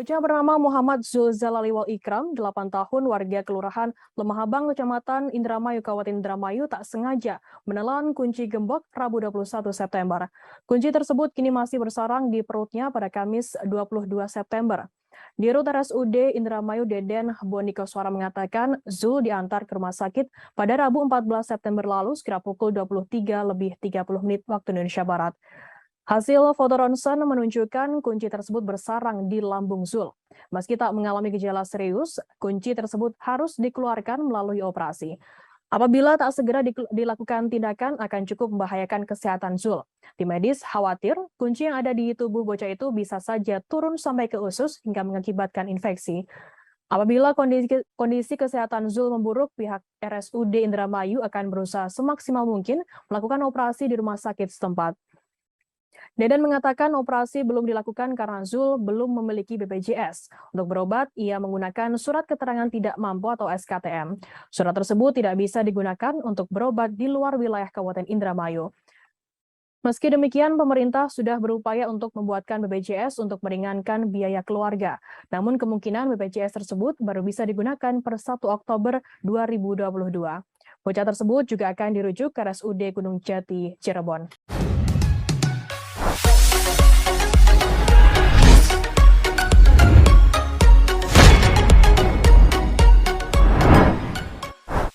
Bocah bernama Muhammad Zulzalaliwal Ikram, 8 tahun, warga Kelurahan Lemahabang, Kecamatan Indramayu, Kabupaten Indramayu, tak sengaja menelan kunci gembok Rabu 21 September. Kunci tersebut kini masih bersarang di perutnya pada Kamis 22 September. Di Rut RSUD Indramayu, Deden Boniko Suara mengatakan Zul diantar ke rumah sakit pada Rabu 14 September lalu sekira pukul 23:30 waktu Indonesia Barat. Hasil foto ronsen menunjukkan kunci tersebut bersarang di lambung Zul. Meski tak mengalami gejala serius, kunci tersebut harus dikeluarkan melalui operasi. Apabila tak segera dilakukan tindakan akan cukup membahayakan kesehatan Zul. Tim medis khawatir kunci yang ada di tubuh bocah itu bisa saja turun sampai ke usus hingga mengakibatkan infeksi. Apabila kondisi kesehatan Zul memburuk, pihak RSUD Indramayu akan berusaha semaksimal mungkin melakukan operasi di rumah sakit setempat. Deden mengatakan operasi belum dilakukan karena Zul belum memiliki BPJS. Untuk berobat, ia menggunakan surat keterangan tidak mampu atau SKTM. Surat tersebut tidak bisa digunakan untuk berobat di luar wilayah Kabupaten Indramayu. Meski demikian, pemerintah sudah berupaya untuk membuatkan BPJS untuk meringankan biaya keluarga. Namun kemungkinan BPJS tersebut baru bisa digunakan per 1 Oktober 2022. Bocah tersebut juga akan dirujuk ke RSUD Gunung Jati, Cirebon.